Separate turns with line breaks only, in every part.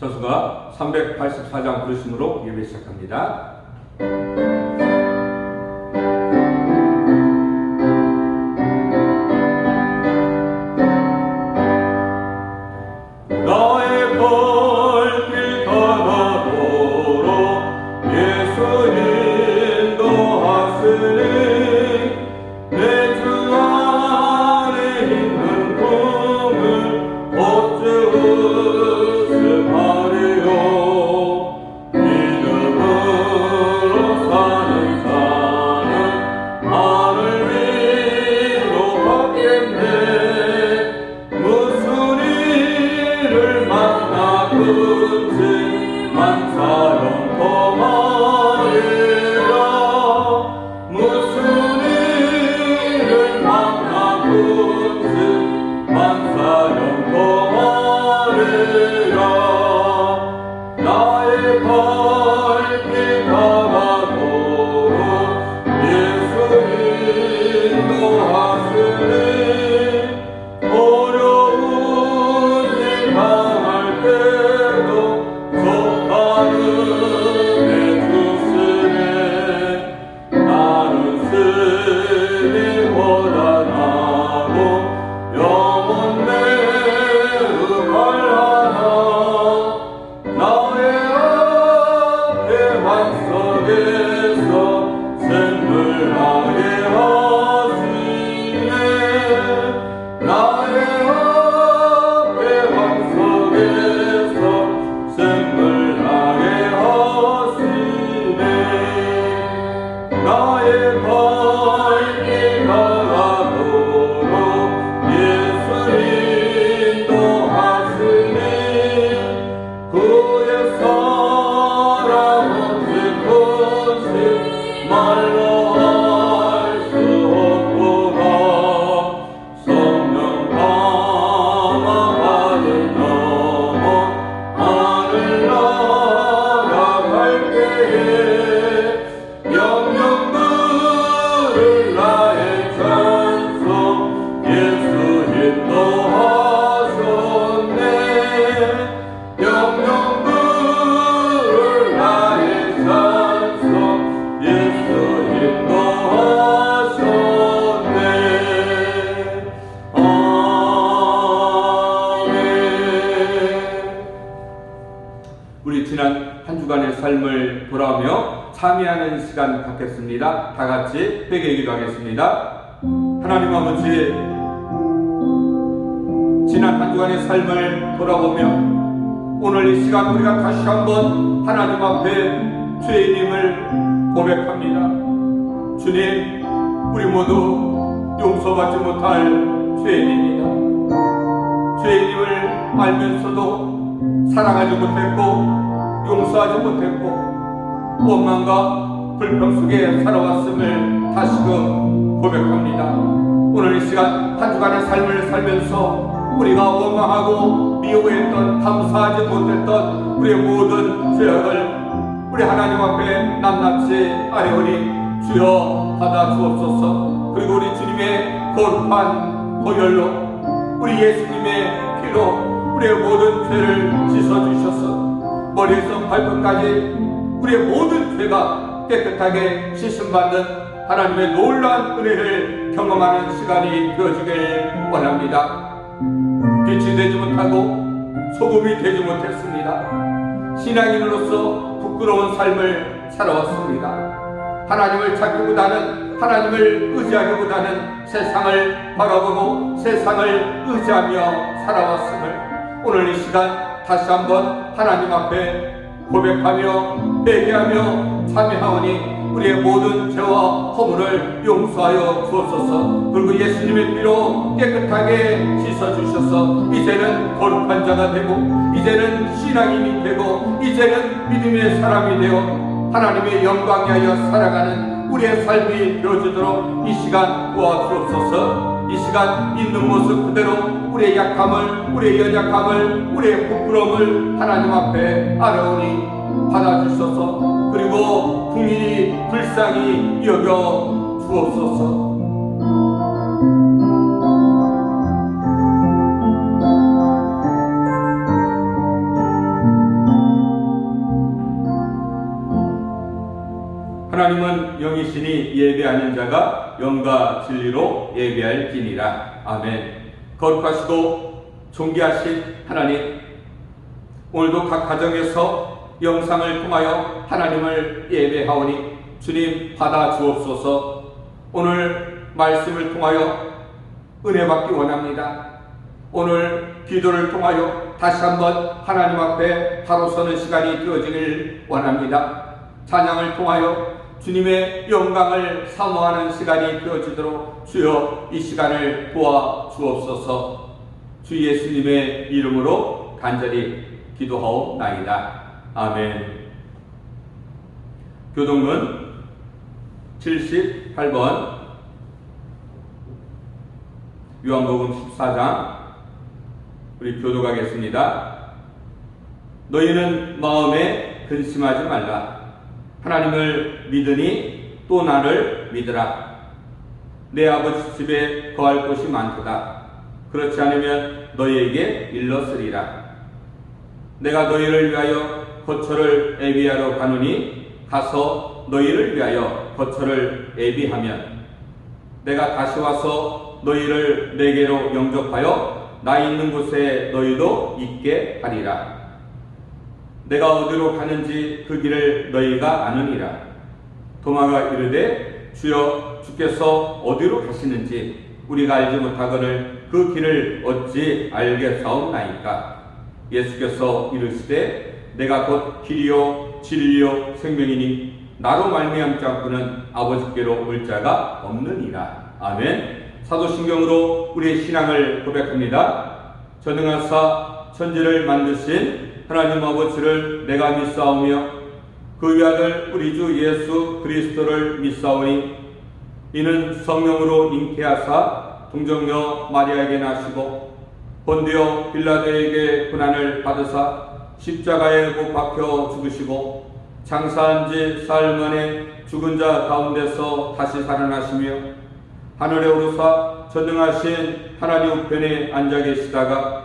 저수가 384장 부르심으로 예배 시작합니다. 나의 발길 가나도록 예수 인도하시니 내 주 안에 있는 꿈을 어찌 의심하리요. 믿음으로 사는 자는 하늘 위로하겠네. 무슨 일을 만나든지 만사형 범하리라. 무슨 일을 만나든지 만사형 범하리라. 나의 발길 가나도록 예수 인도하시니 어려운 일 당할 때도 속하는 내 주시네. 나는 심히 고단하고 영혼 매우 갈하나 나의 앞에 반석에서 생물하게 하시네. 나의 앞에 반석에서 생물하게 하시네. 나의 발길 가나도록 예수 인도하시니 그의 사랑은 깊은지 말로 할 수 없구나. 성령 감화 받은 영혼 하늘 날아갈 때에 영영 부를 나의 찬송 예수 인도하셨네. 영영 부를 나의 찬송 예수 인도하셨네. 아멘. 우리 지난 한 주간의 삶을 돌아오며 참여하는 시간 갖겠습니다. 다 같이 회개 기도하겠습니다. 하나님 아버지, 지난 한 주간의 삶을 돌아보며 오늘 이 시간 우리가 다시 한번 하나님 앞에 죄인임을 고백합니다. 주님, 우리 모두 용서받지 못할 죄인입니다. 죄인임을 알면서도 사랑하지 못했고 용서하지 못했고 원망과 불평 속에 살아왔음을 다시금 고백합니다. 오늘 이 시간 한 주간의 삶을 살면서 우리가 원망하고 미워했던 감사하지 못했던 우리의 모든 죄악을 우리 하나님 앞에 낱낱이 아뢰오니 주여 받아 주옵소서. 그리고 우리 주님의 거룩한 보혈로 우리 예수님의 피로 우리의 모든 죄를 씻어주셔서 머리에서 발끝까지 우리의 모든 죄가 깨끗하게 씻음받는 하나님의 놀라운 은혜를 경험하는 시간이 되어지길 원합니다. 빛이 되지 못하고 소금이 되지 못했습니다. 신앙인으로서 부끄러운 삶을 살아왔습니다. 하나님을 찾기보다는 하나님을 의지하기보다는 세상을 바라보고 세상을 의지하며 살아왔음을 오늘 이 시간 다시 한번 하나님 앞에 고백하며 회개하며 참여하오니 우리의 모든 죄와 허물을 용서하여 주옵소서. 그리고 예수님의 피로 깨끗하게 씻어주셔서 이제는 거룩한 자가 되고 이제는 신앙인이 되고 이제는 믿음의 사람이 되어 하나님의 영광 위하여 살아가는 우리의 삶이 되어지도록 이 시간 도와주옵소서. 이 시간 있는 모습 그대로 우리의 약함을, 우리의 연약함을, 우리의 부끄러움을 하나님 앞에 아뢰오니 받아주셔서 그리고 긍휼히 불쌍히 여겨 주옵소서. 친히 예배하는 자가 영과 진리로 예배할지니라. 아멘. 거룩하시고 존귀하신 하나님, 오늘도 각 가정에서 영상을 통하여 하나님을 예배하오니 주님 받아 주옵소서. 오늘 말씀을 통하여 은혜 받기 원합니다. 오늘 기도를 통하여 다시 한번 하나님 앞에 바로 서는 시간이 되어지길 원합니다. 찬양을 통하여 주님의 영광을 사모하는 시간이 되어지도록 주여 이 시간을 도와 주옵소서. 주 예수님의 이름으로 간절히 기도하옵나이다. 아멘. 교동문 78번, 요한복음 14장, 우리 교독하겠습니다. 너희는 마음에 근심하지 말라. 하나님을 믿으니 또 나를 믿으라. 내 아버지 집에 거할 곳이 많도다. 그렇지 않으면 너희에게 일렀으리라. 내가 너희를 위하여 거처를 예비하러 가노니 가서 너희를 위하여 거처를 예비하면 내가 다시 와서 너희를 내게로 영접하여 나 있는 곳에 너희도 있게 하리라. 내가 어디로 가는지 그 길을 너희가 아느니라. 도마가 이르되 주여 주께서 어디로 가시는지 우리가 알지 못하거늘 그 길을 어찌 알겠사옵나이까. 예수께서 이르시되 내가 곧 길이요 진리요 생명이니 나로 말미암지 않고는 아버지께로 올 자가 없느니라. 아멘. 사도신경으로 우리의 신앙을 고백합니다. 전능하사 천지를 만드신 하나님 아버지를 내가 믿사오며 그 위아들 우리 주 예수 그리스도를 믿사오니 이는 성령으로 잉태하사 동정녀 마리아에게 나시고 본디오 빌라도에게 고난을 받으사 십자가에 못 박혀 죽으시고 장사한 지 사흘 만에 죽은 자 가운데서 다시 살아나시며 하늘에 오르사 전능하신 하나님 우편에 앉아 계시다가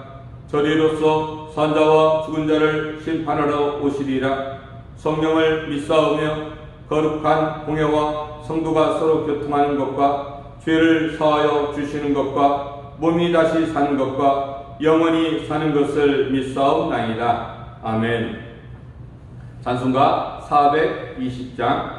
저리로서 산자와 죽은 자를 심판하러 오시리라. 성령을 믿사오며 거룩한 공회와 성도가 서로 교통하는 것과 죄를 사하여 주시는 것과 몸이 다시 사는 것과 영원히 사는 것을 믿사옵나이다. 아멘. 찬송가 420장.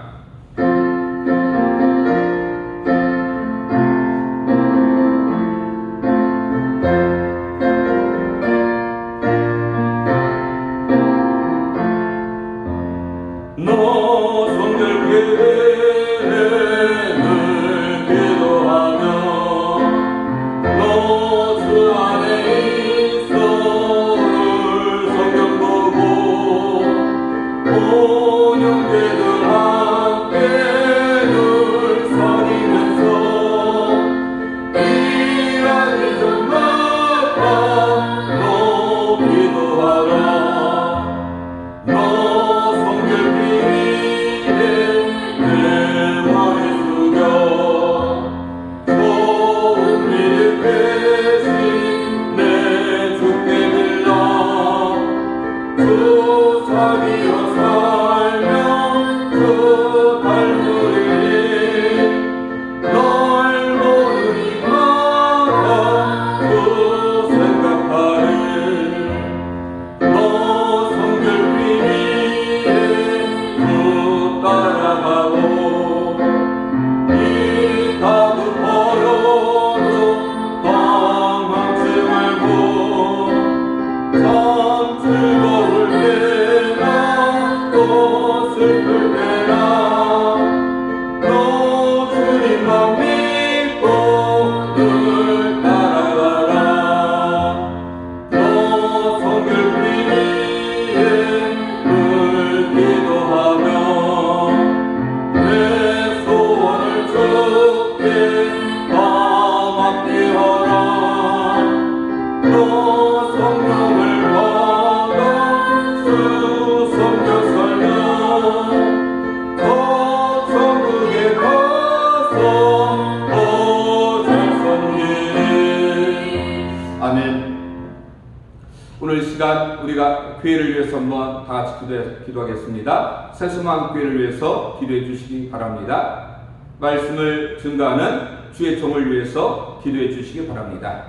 오늘 시간 우리가 교회를 위해서 한번 다 같이 기도하겠습니다. 새수만 교회를 위해서 기도해 주시기 바랍니다. 말씀을 증거하는 주의 종을 위해서 기도해 주시기 바랍니다.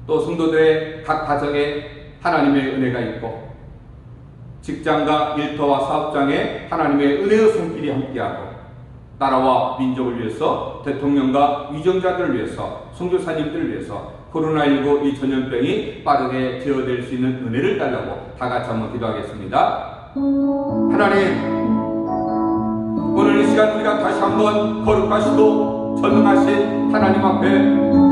또 성도들의 각 가정에 하나님의 은혜가 있고 직장과 일터와 사업장에 하나님의 은혜의 손길이 함께하고 나라와 민족을 위해서 대통령과 위정자들을 위해서 선교사님들을 위해서 코로나19 이 전염병이 빠르게 제어될 수 있는 은혜를 달라고 다 같이 한번 기도하겠습니다. 하나님, 오늘 이 시간 우리가 다시 한번 거룩하시고 전능하신 하나님 앞에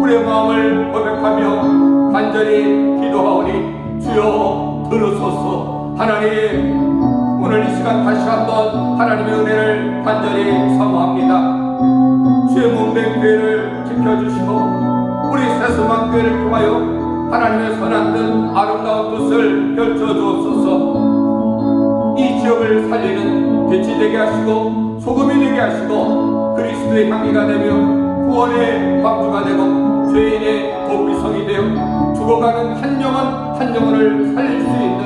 우리의 마음을 고백하며 간절히 기도하오니 주여 들으소서. 하나님, 오늘 이 시간 다시 한번 하나님의 은혜를 간절히 사모합니다. 주의 몸된 교회를 지켜주시고 우리 새수만교회를 통하여 하나님의 선한 뜻 아름다운 뜻을 펼쳐주옵소서. 이 지역을 살리는 빛이 되게 하시고 소금이 되게 하시고 그리스도의 향기가 되며 구원의 방주가 되고 죄인의 도피성이 되어 죽어가는 한 영혼을 살릴 수 있는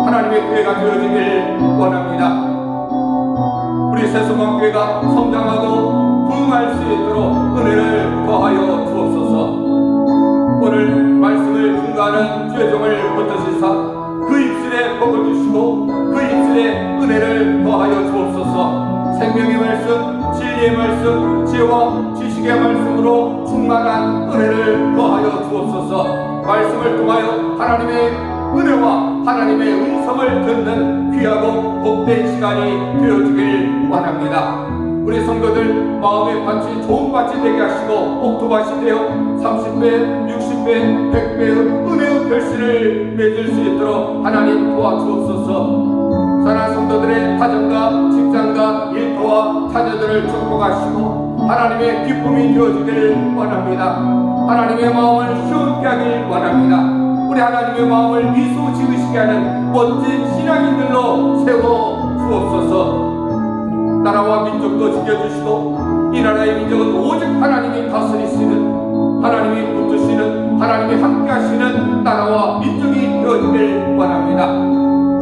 하나님의 교회가 되어지길 원합니다. 우리 새수만교회가 성장하고 부흥할 수 있도록 은혜를 더하여 주옵소서. 오늘 말씀을 증거하는 주의 종을 붙드시사 그 입술에 복을 주시고 그 입술에 은혜를 더하여 주옵소서. 생명의 말씀, 진리의 말씀, 지혜와 지식의 말씀으로 충만한 은혜를 더하여 주옵소서. 말씀을 통하여 하나님의 은혜와 하나님의 음성을 듣는 귀하고 복된 시간이 되어주길 원합니다. 우리 성도들 마음의 밭이 좋은 밭이 되게 하시고 옥토밭이 되어 30배, 60배, 100배의 은혜의 결실을 맺을 수 있도록 하나님 도와주옵소서. 사랑하는 성도들의 가정과 직장과 일터와 자녀들을 축복하시고 하나님의 기쁨이 되어주길 원합니다. 하나님의 마음을 시원케 하길 원합니다. 우리 하나님의 마음을 미소 지으시게 하는 멋진 신앙인들로 세워 주옵소서. 나라와 민족도 지켜주시고 이 나라의 민족은 오직 하나님이 다스리시는, 하나님이 붙드시는, 하나님이 함께하시는 나라와 민족이 되어지길 원합니다.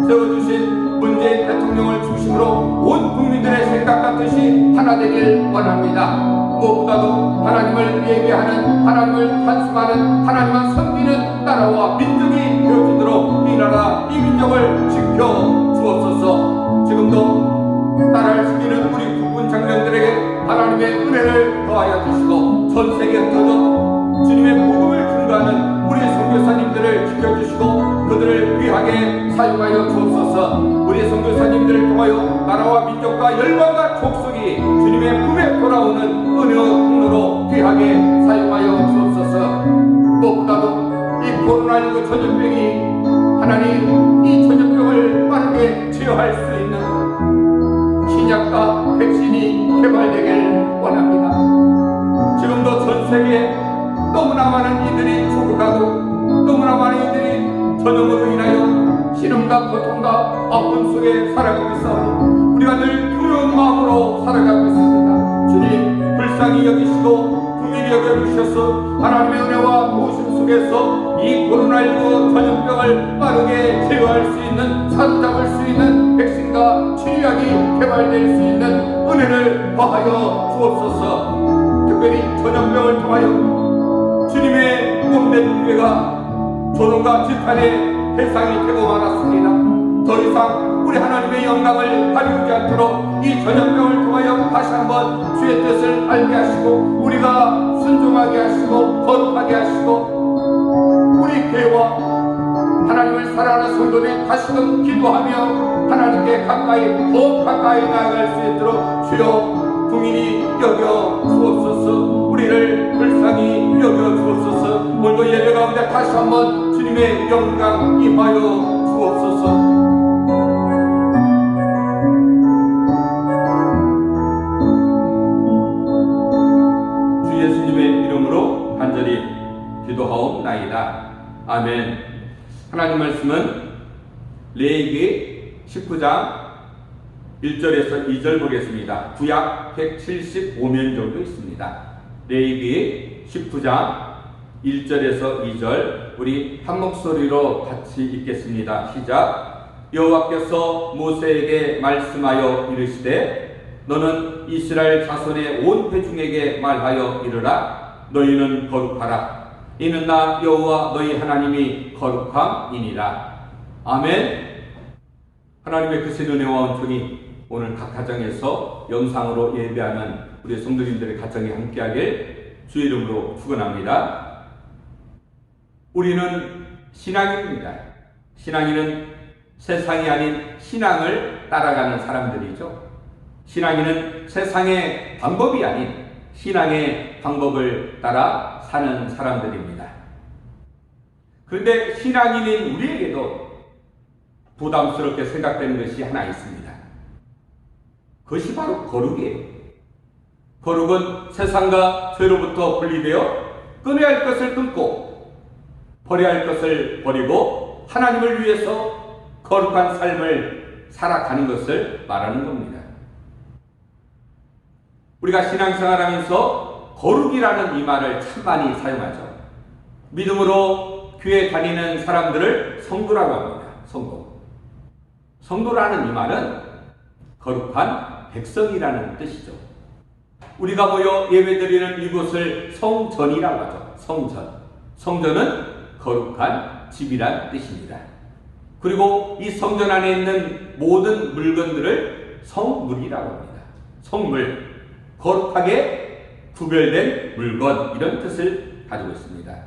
세워주신 문재인 대통령을 중심으로 온 국민들의 생각과 뜻이 하나 되길 원합니다. 무엇보다도 하나님을 예배하는, 하나님을 찬송하는, 하나님만 섬기는 나라와 민족이 되어지도록 이 나라, 이 민족을 지켜 주옵소서. 지금도 나라를 지키는 우리 국군 장병들에게 하나님의 은혜를 더하여 주시고 전 세계에 흩어져 주님의 복음을 증거하는 우리 선교사님들을 지켜주시고 그들을 귀하게 사용하여 주옵소서. 우리 선교사님들을 통하여 나라와 민족과 열방과 족속이 주님의 품에 돌아오는 은혜의 통로로 귀하게 사용하여 주옵소서. 무엇보다도 이 코로나19 전염병이 하나님 이 전염병을 빠르게 제어할 수 있는 신약과 백신이 개발되길 원합니다. 지금도 전 세계에 너무나 많은 이들이 죽어가고 너무나 많은 이들이 전염으로 인하여 신음과 고통과 아픔 속에 살아가고 있사오니 우리가 늘 두려운 마음으로 살아가고 있습니다. 주님 불쌍히 여기시고 긍휼히 여겨주셔서 하나님의 은혜와 도우심 속에서 이 코로나19 전염병을 빠르게 제어할 수 있는, 사로잡을 수 있는 백신과 치료약이 개발될 수 있는 은혜를 더하여 주옵소서. 특별히 전염병을 통하여 주님의 몸된 교회가 조롱과 지탄의 대상이 되고 말았습니다. 더 이상 우리 하나님의 영광을 가리우지 않도록 이 전염병을 통하여 다시 한번 주의 뜻을 알게 하시고 우리가 순종하게 하시고 거룩하게 하시고 우리 교회와 하나님을 사랑하는 성도들이 다시금 기도하며 하나님께 가까이, 더 가까이 나아갈 수 있도록 주여 긍휼히 여겨 주옵소서. 우리를 불쌍히 여겨 주옵소서. 오늘도 예배 가운데 다시 한번 주님의 영광 임하여 주옵소서. 주 예수님의 이름으로 간절히 기도하옵나이다. 아멘. 하나님 말씀은 레위기 19장 1절에서 2절 보겠습니다. 구약 175면 정도 있습니다. 레위기 19장 1절에서 2절 우리 한 목소리로 같이 읽겠습니다. 시작. 여호와께서 모세에게 말씀하여 이르시되 너는 이스라엘 자손의 온 회중에게 말하여 이르라. 너희는 거룩하라. 이는 나 여호와 너희 하나님이 거룩함이니라. 아멘. 하나님의 크신 은혜와 은총이 오늘 각 가정에서 영상으로 예배하는 우리 성도님들의 가정에 함께하길 주의 이름으로 축원합니다. 우리는 신앙인입니다. 신앙인은 세상이 아닌 신앙을 따라가는 사람들이죠. 신앙인은 세상의 방법이 아닌 신앙의 방법을 따라 사는 사람들입니다. 그런데 신앙인인 우리에게도 부담스럽게 생각되는 것이 하나 있습니다. 그것이 바로 거룩이에요. 거룩은 세상과 죄로부터 분리되어 끊어야 할 것을 끊고 버려야 할 것을 버리고 하나님을 위해서 거룩한 삶을 살아가는 것을 말하는 겁니다. 우리가 신앙생활하면서 거룩이라는 이 말을 참 많이 사용하죠. 믿음으로 교회 다니는 사람들을 성도라고 합니다. 성도. 성도라는 이 말은 거룩한 백성이라는 뜻이죠. 우리가 모여 예배드리는 이곳을 성전이라고 하죠. 성전. 성전은 거룩한 집이란 뜻입니다. 그리고 이 성전 안에 있는 모든 물건들을 성물이라고 합니다. 성물. 거룩하게 구별된 물건, 이런 뜻을 가지고 있습니다.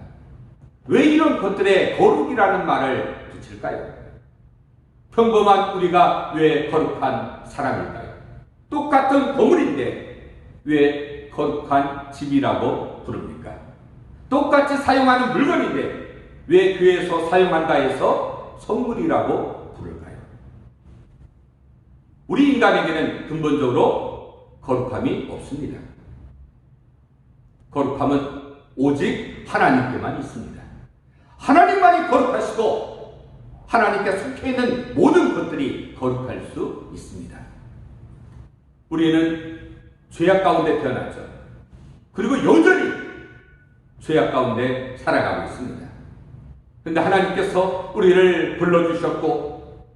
왜 이런 것들에 거룩이라는 말을 붙일까요? 평범한 우리가 왜 거룩한 사람일까요? 똑같은 건물인데 왜 거룩한 집이라고 부릅니까? 똑같이 사용하는 물건인데 왜 교회에서 사용한다 해서 선물이라고 부를까요? 우리 인간에게는 근본적으로 거룩함이 없습니다. 거룩함은 오직 하나님께만 있습니다. 하나님만이 거룩하시고 하나님께 속해 있는 모든 것들이 거룩할 수 있습니다. 우리는 죄악 가운데 태어났죠. 그리고 여전히 죄악 가운데 살아가고 있습니다. 그런데 하나님께서 우리를 불러주셨고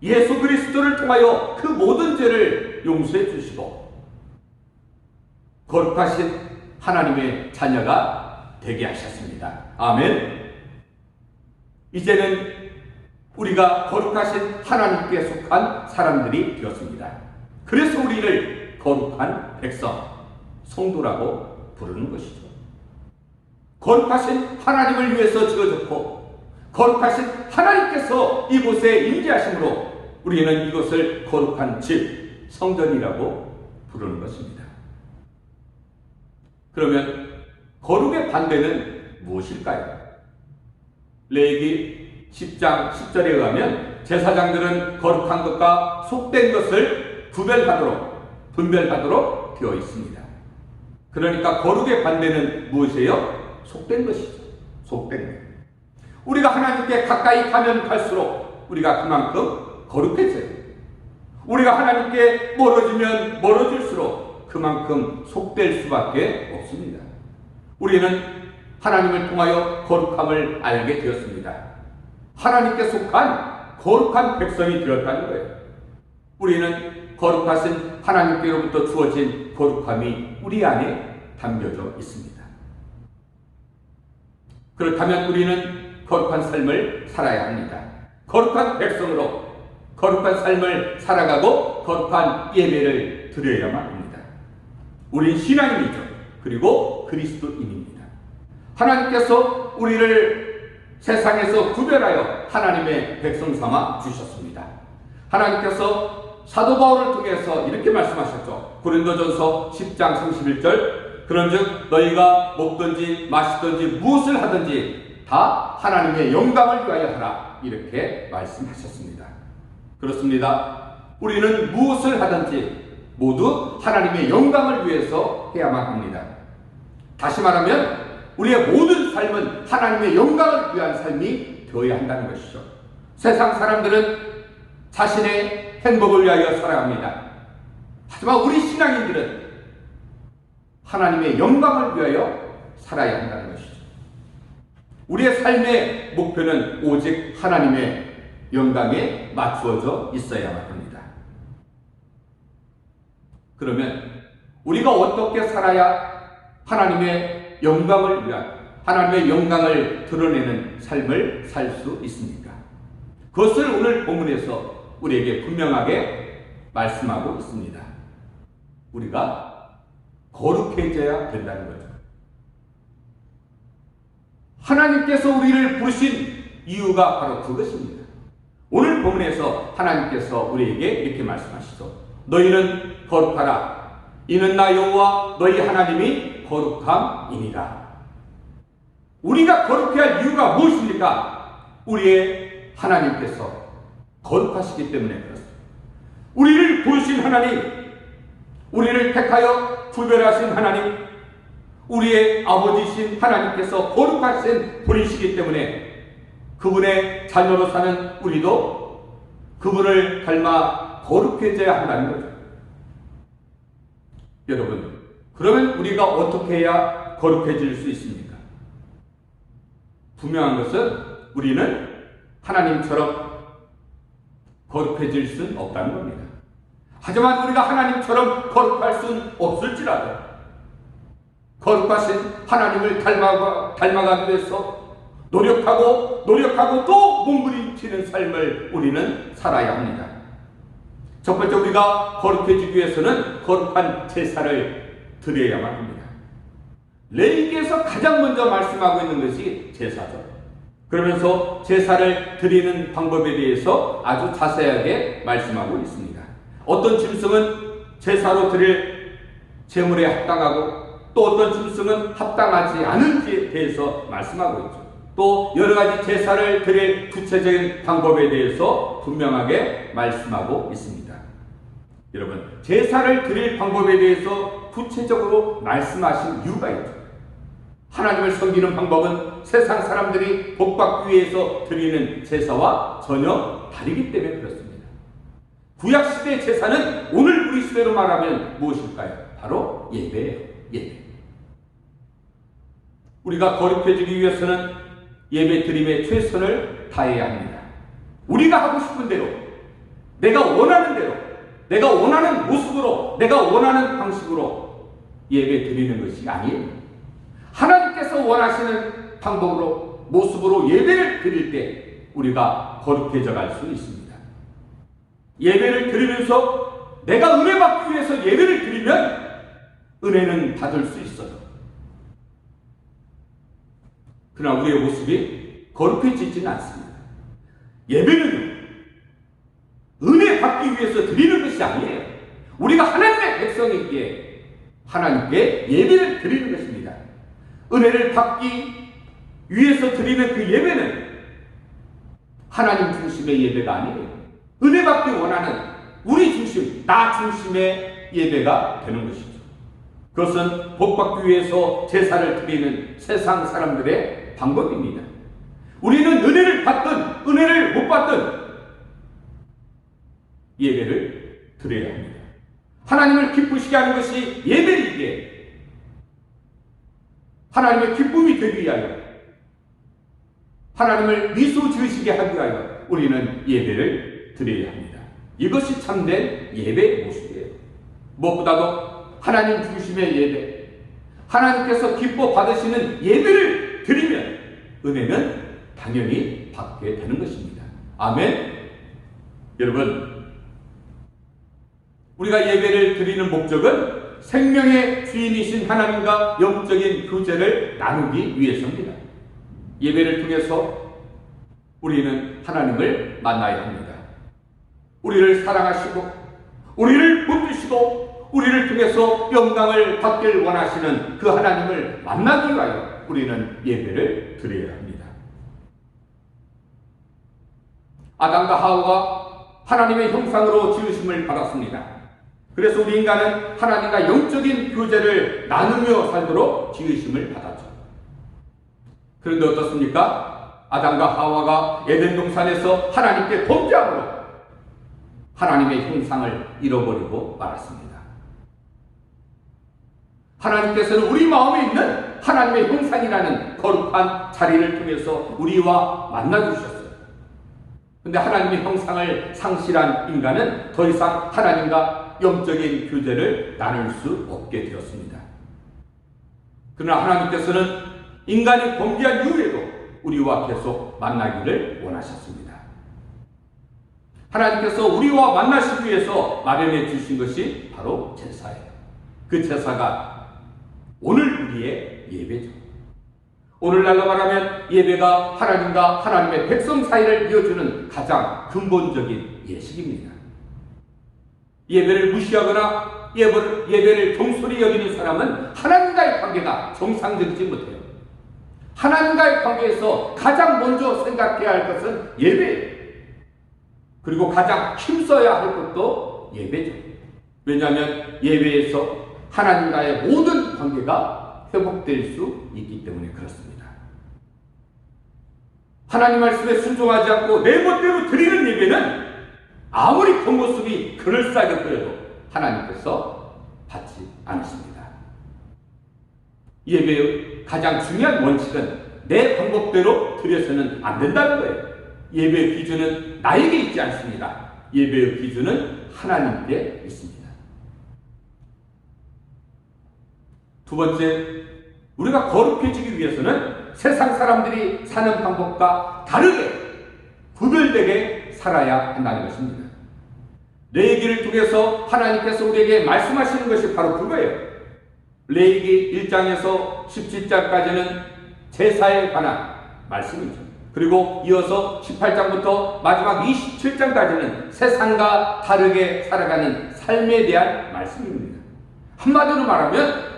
예수 그리스도를 통하여 그 모든 죄를 용서해 주시고 거룩하신 하나님의 자녀가 되게 하셨습니다. 아멘. 이제는 우리가 거룩하신 하나님께 속한 사람들이 되었습니다. 그래서 우리를 거룩한 백성, 성도라고 부르는 것이죠. 거룩하신 하나님을 위해서 지어졌고 거룩하신 하나님께서 이곳에 임재하심으로 우리는 이곳을 거룩한 집, 성전이라고 부르는 것입니다. 그러면 거룩의 반대는 무엇일까요? 레위기 10장 10절에 의하면 제사장들은 거룩한 것과 속된 것을 분별하도록 되어 있습니다. 그러니까 거룩의 반대는 무엇이에요? 속된 것이죠. 속된 것. 우리가 하나님께 가까이 가면 갈수록 우리가 그만큼 거룩해져요. 우리가 하나님께 멀어지면 멀어질수록 그만큼 속될 수밖에 없습니다. 우리는 하나님을 통하여 거룩함을 알게 되었습니다. 하나님께 속한 거룩한 백성이 되었다는 거예요. 우리는 거룩하신 하나님께로부터 주어진 거룩함이 우리 안에 담겨져 있습니다. 그렇다면 우리는 거룩한 삶을 살아야 합니다. 거룩한 백성으로 거룩한 삶을 살아가고 거룩한 예배를 드려야만 합니다. 우린 신앙인이죠. 그리고 그리스도인입니다. 하나님께서 우리를 세상에서 구별하여 하나님의 백성 삼아 주셨습니다. 하나님께서 사도 바울을 통해서 이렇게 말씀하셨죠. 고린도전서 10장 31절 그런즉 너희가 먹든지 마시든지 무엇을 하든지 다 하나님의 영광을 위하여 하라, 이렇게 말씀하셨습니다. 그렇습니다. 우리는 무엇을 하든지 모두 하나님의 영광을 위해서 해야만 합니다. 다시 말하면 우리의 모든 삶은 하나님의 영광을 위한 삶이 되어야 한다는 것이죠. 세상 사람들은 자신의 행복을 위하여 살아갑니다. 하지만 우리 신앙인들은 하나님의 영광을 위하여 살아야 한다는 것이죠. 우리의 삶의 목표는 오직 하나님의 영광에 맞추어져 있어야만 합니다. 그러면 우리가 어떻게 살아야 하나님의 영광을 위한, 하나님의 영광을 드러내는 삶을 살 수 있습니까? 그것을 오늘 본문에서 우리에게 분명하게 말씀하고 있습니다. 우리가 거룩해져야 된다는 거죠. 하나님께서 우리를 부르신 이유가 바로 그것입니다. 오늘 본문에서 하나님께서 우리에게 이렇게 말씀하시죠. 너희는 거룩하라. 이는 나 여호와 너희 하나님이 거룩함이니라. 우리가 거룩해야 할 이유가 무엇입니까? 우리의 하나님께서 거룩하시기 때문에 그렇습니다. 우리를 부르신 하나님, 우리를 택하여 구별하신 하나님, 우리의 아버지신 하나님께서 거룩하신 분이시기 때문에 그분의 자녀로 사는 우리도 그분을 닮아 거룩해져야 한다는 거죠. 여러분, 그러면 우리가 어떻게 해야 거룩해질 수 있습니까? 분명한 것은 우리는 하나님처럼 거룩해질 수는 없다는 겁니다. 하지만 우리가 하나님처럼 거룩할 수는 없을지라도 거룩하신 하나님을 닮아가기 위해서 노력하고 또 몸부림치는 삶을 우리는 살아야 합니다. 첫 번째, 우리가 거룩해지기 위해서는 거룩한 제사를 드려야만 합니다. 레위기에서 가장 먼저 말씀하고 있는 것이 제사죠. 그러면서 제사를 드리는 방법에 대해서 아주 자세하게 말씀하고 있습니다. 어떤 짐승은 제사로 드릴 제물에 합당하고 또 어떤 짐승은 합당하지 않은지에 대해서 말씀하고 있죠. 또 여러 가지 제사를 드릴 구체적인 방법에 대해서 분명하게 말씀하고 있습니다. 여러분, 제사를 드릴 방법에 대해서 구체적으로 말씀하신 이유가 있죠. 하나님을 섬기는 방법은 세상 사람들이 복받기 위해서 드리는 제사와 전혀 다르기 때문에 그렇습니다. 구약시대의 제사는 오늘 우리 시대로 말하면 무엇일까요? 바로 예배예요. 예배. 우리가 거룩해지기 위해서는 예배 드림에 최선을 다해야 합니다. 우리가 하고 싶은 대로, 내가 원하는 대로, 내가 원하는 모습으로, 내가 원하는 방식으로 예배 드리는 것이 아니에요. 하나님께서 원하시는 방법으로, 모습으로 예배를 드릴 때 우리가 거룩해져 갈 수 있습니다. 예배를 드리면서 내가 은혜 받기 위해서 예배를 드리면 은혜는 받을 수 있어요. 그러나 우리의 모습이 거룩해지지는 않습니다. 예배는 은혜 받기 위해서 드리는 것이 아니에요. 우리가 하나님의 백성이기에 하나님께 예배를 드리는 것입니다. 은혜를 받기 위해서 드리는 그 예배는 하나님 중심의 예배가 아니에요. 은혜 받기 원하는 우리 중심, 나 중심의 예배가 되는 것이죠. 그것은 복 받기 위해서 제사를 드리는 세상 사람들의 방법입니다. 우리는 은혜를 받든 은혜를 못 받든 예배를 드려야 합니다. 하나님을 기쁘시게 하는 것이 예배이기에 하나님의 기쁨이 되기 위하여, 하나님을 미소 지으시게 하기 위하여 우리는 예배를 드려야 합니다. 이것이 참된 예배의 모습이에요. 무엇보다도 하나님 중심의 예배, 하나님께서 기뻐 받으시는 예배를 드리면 은혜는 당연히 받게 되는 것입니다. 아멘. 여러분, 우리가 예배를 드리는 목적은 생명의 주인이신 하나님과 영적인 교제를 나누기 위해서입니다. 예배를 통해서 우리는 하나님을 만나야 합니다. 우리를 사랑하시고 우리를 붙드시고 우리를 통해서 영광을 받길 원하시는 그 하나님을 만나기 위하여 우리는 예배를 드려야 합니다. 아담과 하와가 하나님의 형상으로 지으심을 받았습니다. 그래서 우리 인간은 하나님과 영적인 교제를 나누며 살도록 지으심을 받았죠. 그런데 어떻습니까? 아담과 하와가 에덴 동산에서 하나님께 범죄함으로 하나님의 형상을 잃어버리고 말았습니다. 하나님께서는 우리 마음에 있는 하나님의 형상이라는 거룩한 자리를 통해서 우리와 만나주셨어요. 그런데 하나님의 형상을 상실한 인간은 더 이상 하나님과 영적인 교제를 나눌 수 없게 되었습니다. 그러나 하나님께서는 인간이 범죄한 이후에도 우리와 계속 만나기를 원하셨습니다. 하나님께서 우리와 만나시기 위해서 마련해 주신 것이 바로 제사예요. 그 제사가 오늘 우리의 예배죠. 오늘날로 말하면 예배가 하나님과 하나님의 백성 사이를 이어주는 가장 근본적인 예식입니다. 예배를 무시하거나 예배를 경솔히 여기는 사람은 하나님과의 관계가 정상적이지 못해요. 하나님과의 관계에서 가장 먼저 생각해야 할 것은 예배예요. 그리고 가장 힘써야 할 것도 예배죠. 왜냐하면 예배에서 하나님과의 모든 관계가 회복될 수 있기 때문에 그렇습니다. 하나님 말씀에 순종하지 않고 내 멋대로 드리는 예배는 아무리 겉모습이 그럴싸하게 보여도 하나님께서 받지 않으십니다. 예배의 가장 중요한 원칙은 내 방법대로 드려서는 안 된다는 거예요. 예배의 기준은 나에게 있지 않습니다. 예배의 기준은 하나님께 있습니다. 두 번째, 우리가 거룩해지기 위해서는 세상 사람들이 사는 방법과 다르게 구별되게 살아야 한다는 것입니다. 레위기를 통해서 하나님께서 우리에게 말씀하시는 것이 바로 그거예요. 레위기 1장에서 17장까지는 제사에 관한 말씀이죠. 그리고 이어서 18장부터 마지막 27장까지는 세상과 다르게 살아가는 삶에 대한 말씀입니다. 한마디로 말하면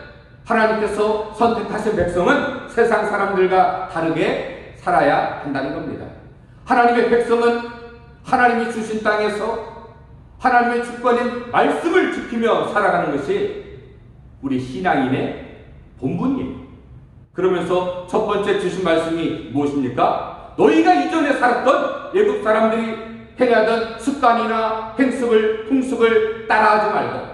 하나님께서 선택하신 백성은 세상 사람들과 다르게 살아야 한다는 겁니다. 하나님의 백성은 하나님이 주신 땅에서 하나님의 주권인 말씀을 지키며 살아가는 것이 우리 신앙인의 본분이에요. 그러면서 첫 번째 주신 말씀이 무엇입니까? 너희가 이전에 살았던 외국 사람들이 행하던 습관이나 행습을, 풍습을 따라하지 말고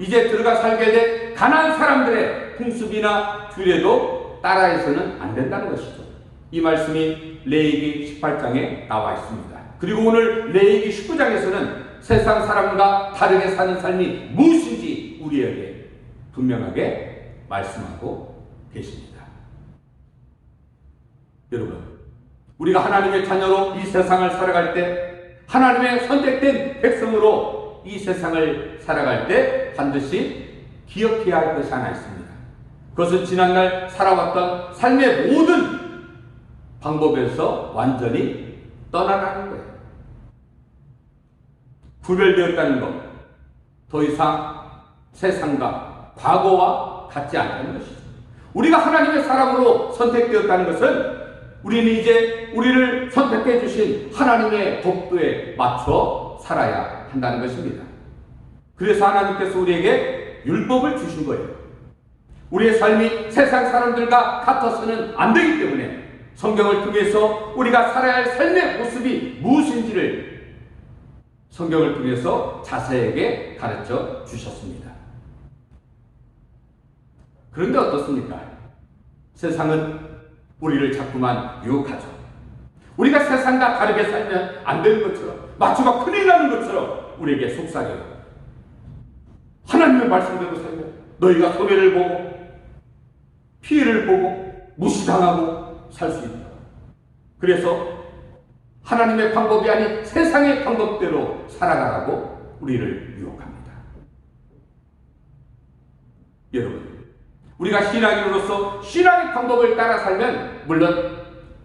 이제 들어가 살게 된 가나안 사람들의 풍습이나 규례도 따라해서는 안 된다는 것이죠. 이 말씀이 레위기 18장에 나와 있습니다. 그리고 오늘 레위기 19장에서는 세상 사람과 다르게 사는 삶이 무엇인지 우리에게 분명하게 말씀하고 계십니다. 여러분, 우리가 하나님의 자녀로 이 세상을 살아갈 때, 하나님의 선택된 백성으로 이 세상을 살아갈 때 반드시 기억해야 할 것이 하나 있습니다. 그것은 지난날 살아왔던 삶의 모든 방법에서 완전히 떠나가는 거예요. 구별되었다는 것, 더 이상 세상과 과거와 같지 않다는 것이죠. 우리가 하나님의 사람으로 선택되었다는 것은 우리는 이제 우리를 선택해 주신 하나님의 법도에 맞춰 살아야 한다는 것입니다. 그래서 하나님께서 우리에게 율법을 주신 거예요. 우리의 삶이 세상 사람들과 같아서는 안 되기 때문에 성경을 통해서 우리가 살아야 할 삶의 모습이 무엇인지를 성경을 통해서 자세하게 가르쳐 주셨습니다. 그런데 어떻습니까? 세상은 우리를 자꾸만 유혹하죠. 우리가 세상과 다르게 살면 안 되는 것처럼, 맞추면 큰일 나는 것처럼 우리에게 속삭여요. 하나님의 말씀대로 살면 너희가 손해를 보고 피해를 보고 무시당하고 살 수 있다. 그래서 하나님의 방법이 아닌 세상의 방법대로 살아가라고 우리를 유혹합니다. 여러분, 우리가 신앙인으로서 신앙의 방법을 따라 살면 물론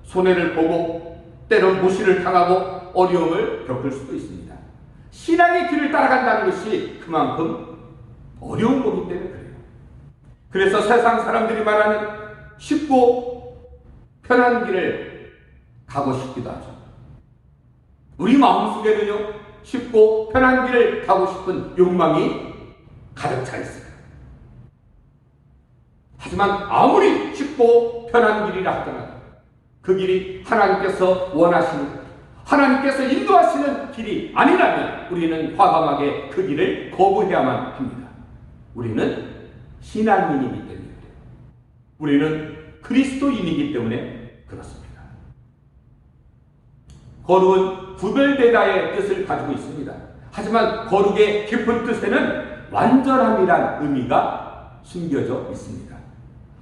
손해를 보고 때론 무시를 당하고 어려움을 겪을 수도 있습니다. 신앙의 길을 따라간다는 것이 그만큼 어려운 거기 때문에 그래요. 그래서 세상 사람들이 말하는 쉽고 편한 길을 가고 싶기도 하죠. 우리 마음속에는요, 쉽고 편한 길을 가고 싶은 욕망이 가득 차 있어요. 하지만 아무리 쉽고 편한 길이라 하더라도 그 길이 하나님께서 원하시는, 하나님께서 인도하시는 길이 아니라면 우리는 과감하게 그 길을 거부해야만 합니다. 우리는 신앙인이기 때문에 그래요. 우리는 그리스도인이기 때문에 그렇습니다. 거룩은 구별되다의 뜻을 가지고 있습니다. 하지만 거룩의 깊은 뜻에는 완전함이란 의미가 숨겨져 있습니다.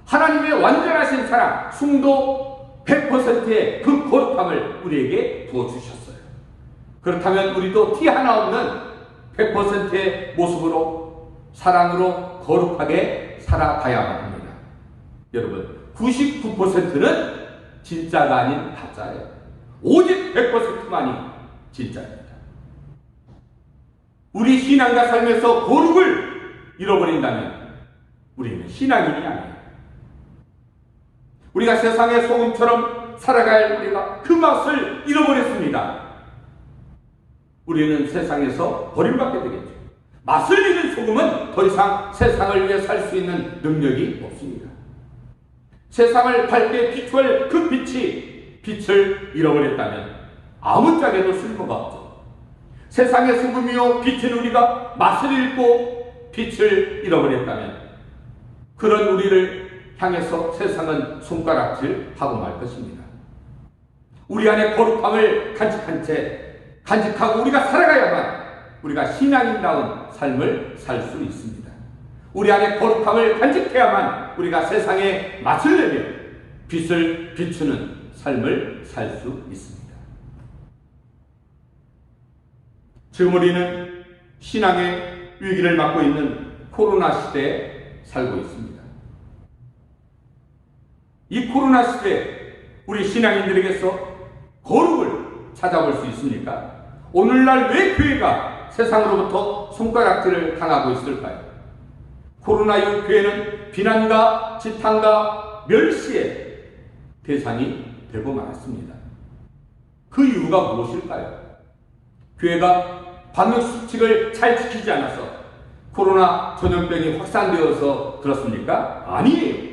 하나님의 완전하신 사랑, 승도 100%의 그 거룩함을 우리에게 부어주셨어요. 그렇다면 우리도 티 하나 없는 100%의 모습으로 사랑으로 거룩하게 살아가야만 합니다. 여러분, 99%는 진짜가 아닌 가짜예요. 오직 100%만이 진짜입니다. 우리 신앙과 삶에서 거룩을 잃어버린다면 우리는 신앙인이 아니에요. 우리가 세상의 소금처럼 살아갈 우리가 그 맛을 잃어버렸습니다. 우리는 세상에서 버림받게 되겠죠. 맛을 잃은 소금은 더 이상 세상을 위해 살 수 있는 능력이 없습니다. 세상을 밝게 비추할 그 빛을 잃어버렸다면 아무짝에도 쓸모가 없죠. 세상의 소금이요 빛인 우리가 맛을 잃고 빛을 잃어버렸다면 그런 우리를 향해서 세상은 손가락질하고 말 것입니다. 우리 안에 거룩함을 간직하고 우리가 살아가야만 우리가 신앙인다운 삶을 살 수 있습니다. 우리 안에 거룩함을 간직해야만 우리가 세상에 맛을 내며 빛을 비추는 삶을 살 수 있습니다. 지금 우리는 신앙의 위기를 맞고 있는 코로나 시대에 살고 있습니다. 이 코로나 시대에 우리 신앙인들에게서 거룩을 찾아볼 수 있습니까? 오늘날 왜 교회가 세상으로부터 손가락질을 당하고 있을까요? 코로나 이후 교회는 비난과 지탄과 멸시의 대상이 되고 말았습니다. 그 이유가 무엇일까요? 교회가 방역수칙을 잘 지키지 않아서 코로나 전염병이 확산되어서 그렇습니까? 아니에요.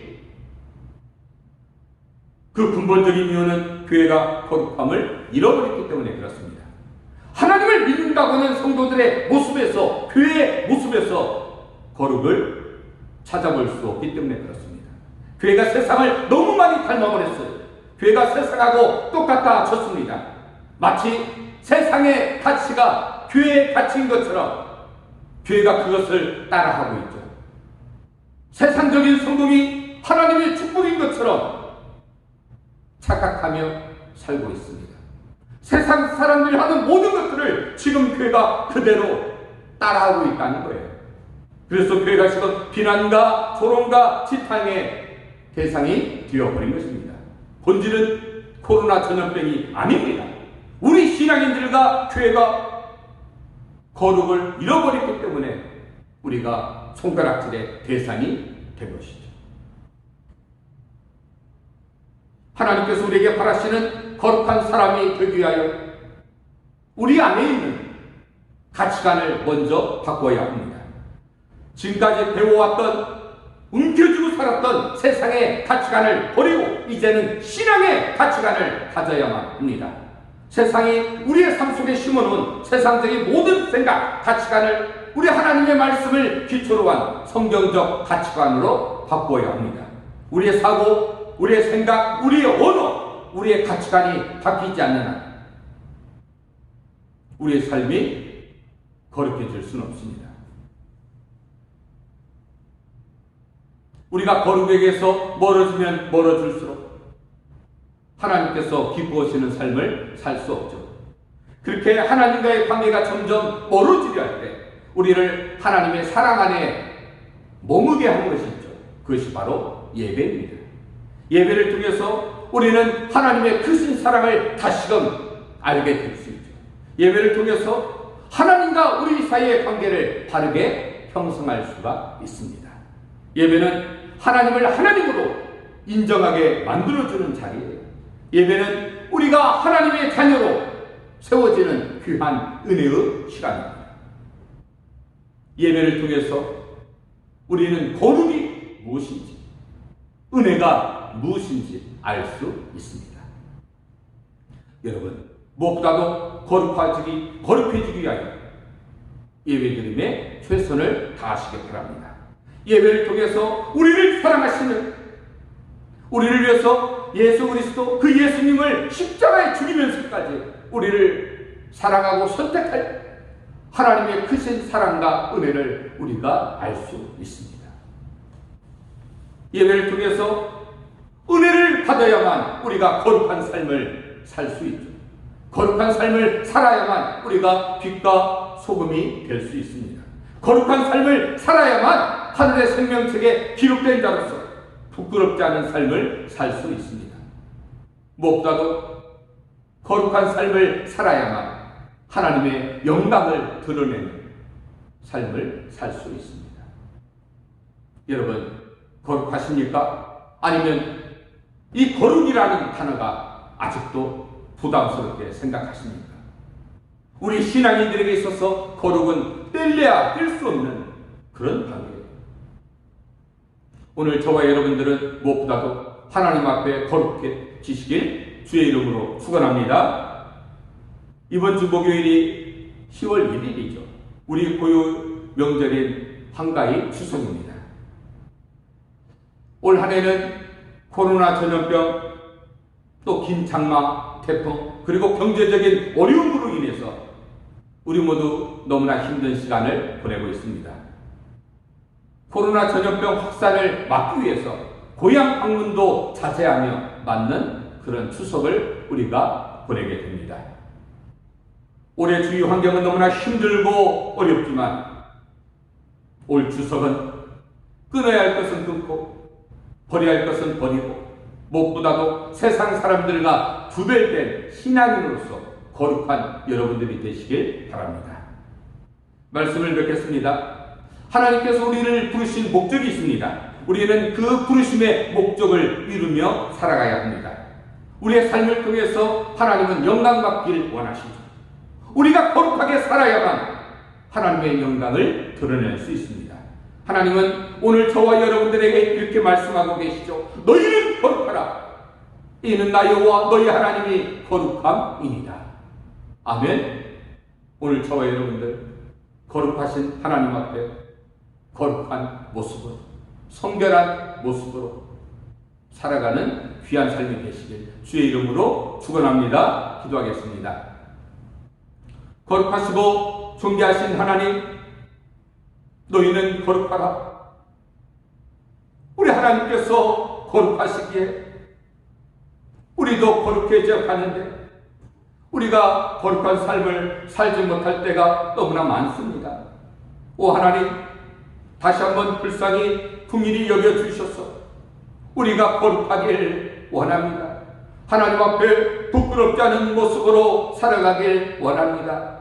그 근본적인 이유는 교회가 거룩함을 잃어버렸기 때문에 그렇습니다. 하나님을 믿는다고 하는 성도들의 모습에서, 교회의 모습에서 거룩을 찾아볼 수 없기 때문에 그렇습니다. 교회가 세상을 너무 많이 닮아버렸어요. 교회가 세상하고 똑같아졌습니다. 마치 세상의 가치가 교회의 가치인 것처럼 교회가 그것을 따라하고 있죠. 세상적인 성공이 하나님의 축복인 것처럼 착각하며 살고 있습니다. 세상 사람들이 하는 모든 것들을 지금 교회가 그대로 따라하고 있다는 거예요. 그래서 교회가 지금 비난과 조롱과 지탄의 대상이 되어버린 것입니다. 본질은 코로나 전염병이 아닙니다. 우리 신앙인들과 교회가 거룩을 잃어버렸기 때문에 우리가 손가락질의 대상이 된 것이죠. 하나님께서 우리에게 바라시는 거룩한 사람이 되기 위하여 우리 안에 있는 가치관을 먼저 바꿔야 합니다. 지금까지 배워왔던 움켜쥐고 살았던 세상의 가치관을 버리고 이제는 신앙의 가치관을 가져야만 합니다. 세상이 우리의 삶 속에 심어놓은 세상적인 모든 생각, 가치관을 우리 하나님의 말씀을 기초로 한 성경적 가치관으로 바꿔야 합니다. 우리의 사고, 우리의 생각, 우리의 언어, 우리의 가치관이 바뀌지 않는 한 우리의 삶이 거룩해질 수는 없습니다. 우리가 거룩에게서 멀어지면 멀어질수록 하나님께서 기뻐하시는 삶을 살 수 없죠. 그렇게 하나님과의 관계가 점점 멀어지려 할 때 우리를 하나님의 사랑 안에 머무게 하는 것이 있죠. 그것이 바로 예배입니다. 예배를 통해서 우리는 하나님의 크신 사랑을 다시금 알게 될 수 있죠. 예배를 통해서 하나님과 우리 사이의 관계를 바르게 형성할 수가 있습니다. 예배는 하나님을 하나님으로 인정하게 만들어주는 자리예요. 예배는 우리가 하나님의 자녀로 세워지는 귀한 은혜의 시간입니다. 예배를 통해서 우리는 거룩이 무엇인지, 은혜가 무엇인지 알 수 있습니다. 여러분, 무엇보다도 거룩해지기 위하여 예배드림에 최선을 다하시기 바랍니다. 예배를 통해서 우리를 사랑하시는, 우리를 위해서 예수 그리스도 그 예수님을 십자가에 죽이면서까지 우리를 사랑하고 선택할 하나님의 크신 사랑과 은혜를 우리가 알 수 있습니다. 예배를 통해서 은혜를 받아야만 우리가 거룩한 삶을 살 수 있죠. 거룩한 삶을 살아야만 우리가 빛과 소금이 될 수 있습니다. 거룩한 삶을 살아야만 하늘의 생명책에 기록된 자로서 부끄럽지 않은 삶을 살 수 있습니다. 무엇보다도 거룩한 삶을 살아야만 하나님의 영광을 드러내는 삶을 살 수 있습니다. 여러분, 거룩하십니까? 아니면 이 거룩이라는 단어가 아직도 부담스럽게 생각하십니까? 우리 신앙인들에게 있어서 거룩은 뗄래야 뗄 수 없는 그런 관계예요. 오늘 저와 여러분들은 무엇보다도 하나님 앞에 거룩해지시길 주의 이름으로 축원합니다. 이번 주 목요일이 10월 1일이죠. 우리 고유 명절인 한가위 추석입니다. 올 한 해는 코로나 전염병, 또 긴 장마, 태풍, 그리고 경제적인 어려움으로 인해서 우리 모두 너무나 힘든 시간을 보내고 있습니다. 코로나 전염병 확산을 막기 위해서 고향 방문도 자제하며 맞는 그런 추석을 우리가 보내게 됩니다. 올해 주위 환경은 너무나 힘들고 어렵지만 올 추석은 끊어야 할 것은 끊고 버려야 할 것은 버리고 무엇보다도 세상 사람들과 구별된 신앙인으로서 거룩한 여러분들이 되시길 바랍니다. 말씀을 뵙겠습니다. 하나님께서 우리를 부르신 목적이 있습니다. 우리는 그 부르심의 목적을 이루며 살아가야 합니다. 우리의 삶을 통해서 하나님은 영광받기를 원하시죠. 우리가 거룩하게 살아야만 하나님의 영광을 드러낼 수 있습니다. 하나님은 오늘 저와 여러분들에게 이렇게 말씀하고 계시죠. 너희는 거룩하라. 이는 나 여호와 너희 하나님이 거룩함이니라. 아멘. 오늘 저와 여러분들 거룩하신 하나님 앞에 거룩한 모습으로, 성결한 모습으로 살아가는 귀한 삶이 되시길 주의 이름으로 축원합니다. 기도하겠습니다. 거룩하시고 존귀하신 하나님, 너희는 거룩하라. 우리 하나님께서 거룩하시기에 우리도 거룩해져 가는데 우리가 거룩한 삶을 살지 못할 때가 너무나 많습니다. 오 하나님, 다시 한번 불쌍히 긍휼히 여겨주셔서 우리가 거룩하길 원합니다. 하나님 앞에 부끄럽지 않은 모습으로 살아가길 원합니다.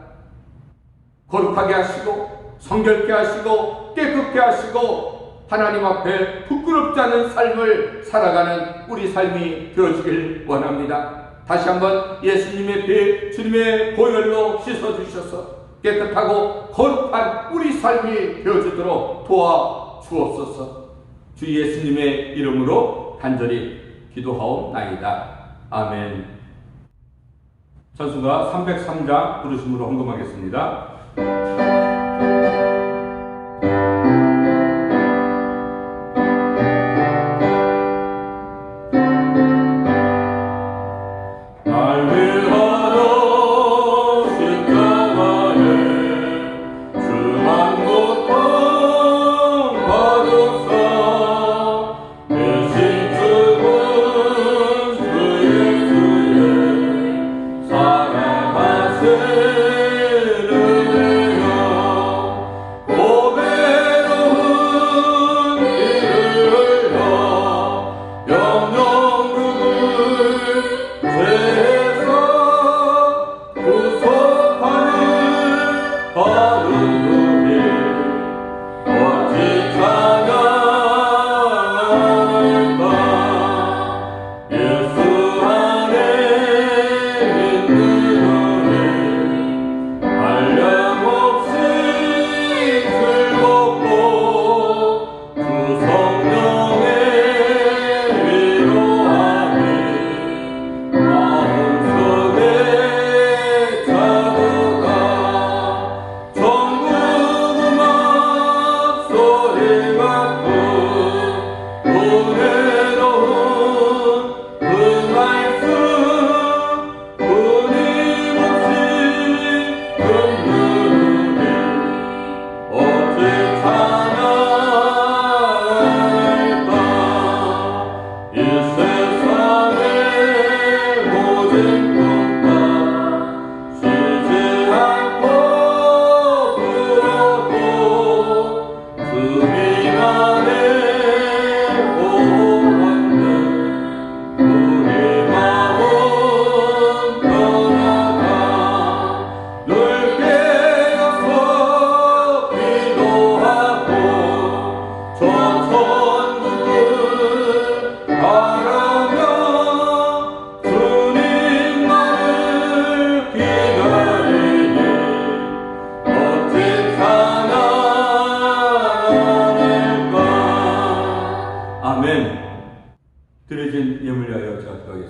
거룩하게 하시고 성결케 하시고 깨끗게 하시고 하나님 앞에 부끄럽지 않은 삶을 살아가는 우리 삶이 되어지길 원합니다. 다시 한번 예수님의 피, 주님의 보혈로 씻어주셔서 깨끗하고 거룩한 우리 삶이 되어지도록 도와주옵소서. 주 예수님의 이름으로 간절히 기도하옵나이다. 아멘. 찬송가 303장 부르심으로 헌금하겠습니다.
사랑하시는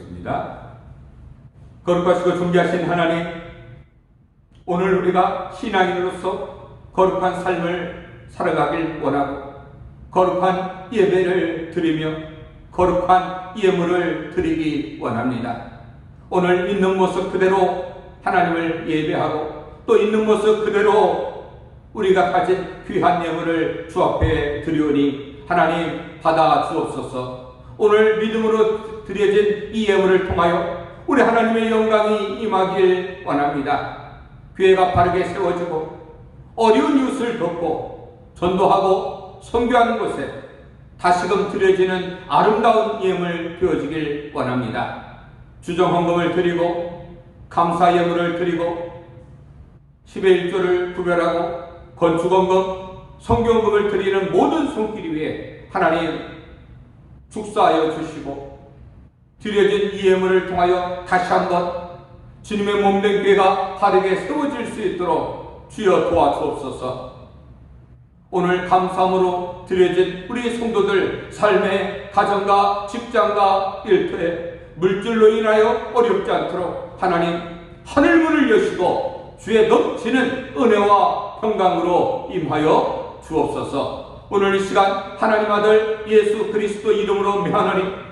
기도하겠습니다. 거룩하시고 존귀하신 하나님, 오늘 우리가 신앙인으로서 거룩한 삶을 살아가길 원하고 거룩한 예배를 드리며 거룩한 예물을 드리기 원합니다. 오늘 있는 모습 그대로 하나님을 예배하고 또 있는 모습 그대로 우리가 가진 귀한 예물을 주 앞에 드리오니 하나님 받아 주옵소서. 오늘 믿음으로 드려진 이 예물을 통하여 우리 하나님의 영광이 임하길 원합니다. 교회가 바르게 세워지고 어려운 이웃을 돕고 전도하고 선교하는 곳에 다시금 드려지는 아름다운 예물 되어지길 원합니다. 주정 헌금을 드리고 감사 예물을 드리고 10의 1조를 구별하고 건축헌금, 성경금을 드리는 모든 손길 위에 하나님 축사하여 주시고 드려진 이 예물을 통하여 다시 한번 주님의 몸된 교회가 바르게 세워질 수 있도록 주여 도와주옵소서. 오늘 감사함으로 드려진 우리 성도들 삶의 가정과 직장과 일터에 물질로 인하여 어렵지 않도록 하나님 하늘문을 여시고 주의 넘치는 은혜와 평강으로 임하여 주옵소서. 오늘 이 시간 하나님 아들 예수 그리스도 이름으로 명하노니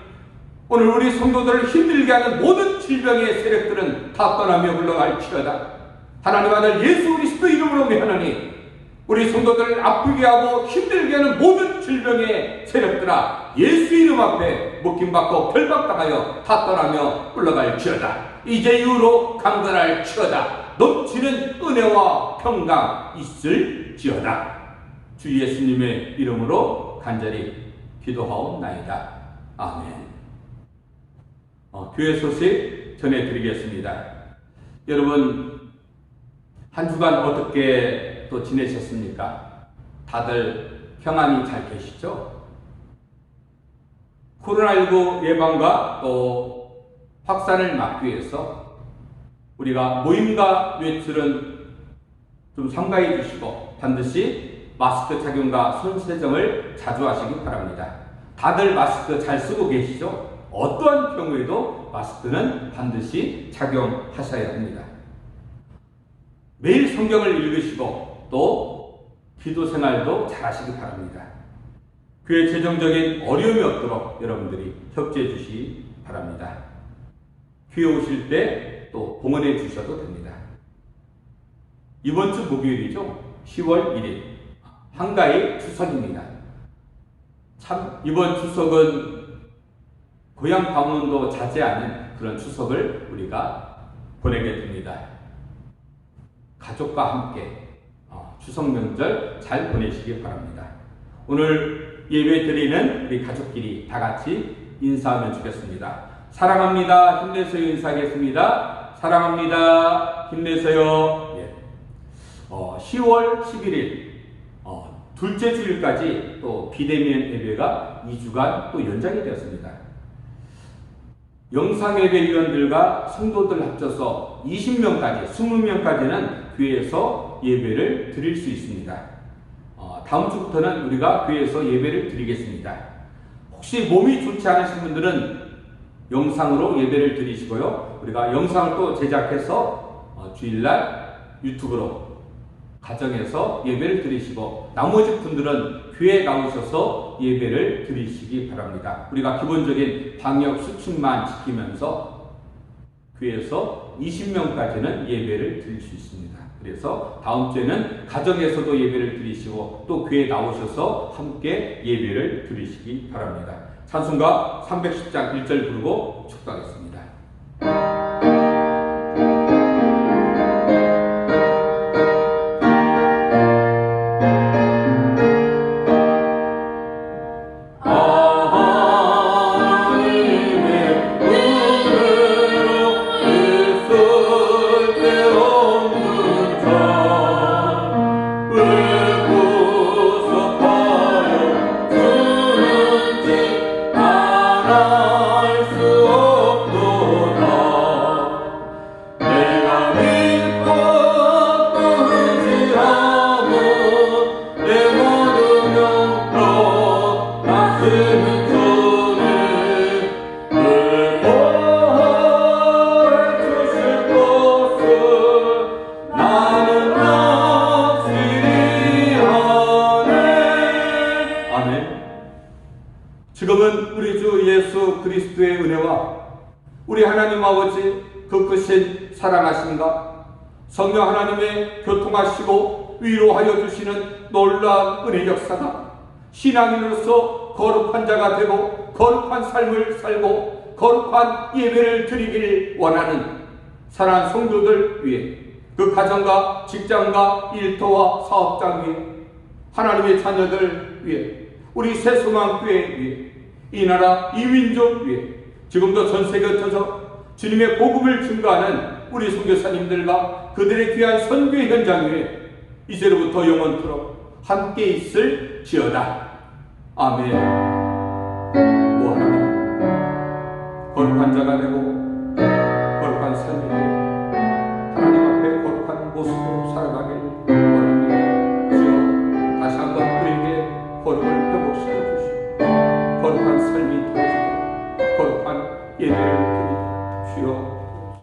오늘 우리 성도들을 힘들게 하는 모든 질병의 세력들은 다 떠나며 물러갈지어다. 하나님 아들 예수 그리스도 이름으로 명하노니 우리 성도들을 아프게 하고 힘들게 하는 모든 질병의 세력들아 예수 이름 앞에 묶임받고 결박당하여 다 떠나며 물러갈지어다. 이제 이후로 강건할지어다. 넘치는 은혜와 평강 있을지어다. 주 예수님의 이름으로 간절히 기도하옵나이다. 아멘. 교회 소식 전해드리겠습니다. 여러분 한 주간 어떻게 또 지내셨습니까? 다들 평안히 잘 계시죠? 코로나19 예방과 또 확산을 막기 위해서 우리가 모임과 외출은 좀 삼가해 주시고 반드시 마스크 착용과 손 세정을 자주 하시기 바랍니다. 다들 마스크 잘 쓰고 계시죠? 어떠한 경우에도 마스크는 반드시 착용하셔야 합니다. 매일 성경을 읽으시고 또 기도 생활도 잘 하시기 바랍니다. 교회 재정적인 어려움이 없도록 여러분들이 협조해 주시기 바랍니다. 교회 오실 때 또 봉헌해 주셔도 됩니다. 이번 주 목요일이죠. 10월 1일 한가위 추석입니다. 참 이번 추석은 고향 방문도 자제하는 그런 추석을 우리가 보내게 됩니다. 가족과 함께 추석 명절 잘 보내시기 바랍니다. 오늘 예배 드리는 우리 가족끼리 다 같이 인사하면 좋겠습니다. 사랑합니다. 힘내세요. 인사하겠습니다. 사랑합니다. 힘내세요. 예. 10월 11일 둘째 주일까지 또 비대면 예배가 2주간 또 연장이 되었습니다. 영상예배위원들과 성도들 합쳐서 20명까지, 20명까지는 교회에서 예배를 드릴 수 있습니다. 다음 주부터는 우리가 교회에서 예배를 드리겠습니다. 혹시 몸이 좋지 않으신 분들은 영상으로 예배를 드리시고요. 우리가 영상을 또 제작해서 주일날 유튜브로 가정에서 예배를 드리시고 나머지 분들은 교회에 나오셔서 예배를 드리시기 바랍니다. 우리가 기본적인 방역 수칙만 지키면서 교회에서 20명까지는 예배를 드릴 수 있습니다. 그래서 다음 주에는 가정에서도 예배를 드리시고 또 교회에 나오셔서 함께 예배를 드리시기 바랍니다. 찬송가 310장 1절 부르고 축도하겠습니다.
수
우리 하나님 아버지 그 크신 사랑하심과 성령 하나님의 교통하시고 위로하여 주시는 놀라운 은혜 역사가 신앙인으로서 거룩한 자가 되고 거룩한 삶을 살고 거룩한 예배를 드리길 원하는 사랑하는 성도들 위해 그 가정과 직장과 일터와 사업장 위에 하나님의 자녀들 위해 우리 새소망교회 위해 이 나라 이 민족 위해 지금도 전 세계에 흩어져 주님의 복음을 증거하는 우리 선교사님들과 그들의 귀한 선교의 현장 위에 이제로부터 영원토록 함께 있을지어다. 아멘. 오 하나님, 거룩한 자가 되고 거룩한 삶이 되고 하나님 앞에 거룩한 모습으로 살아가길 원합니다. 주여 다시 한번 우리에게 거룩을 회복시켜 주시고 거룩한 삶이 되어지고 거룩한 예배를 드리고 주여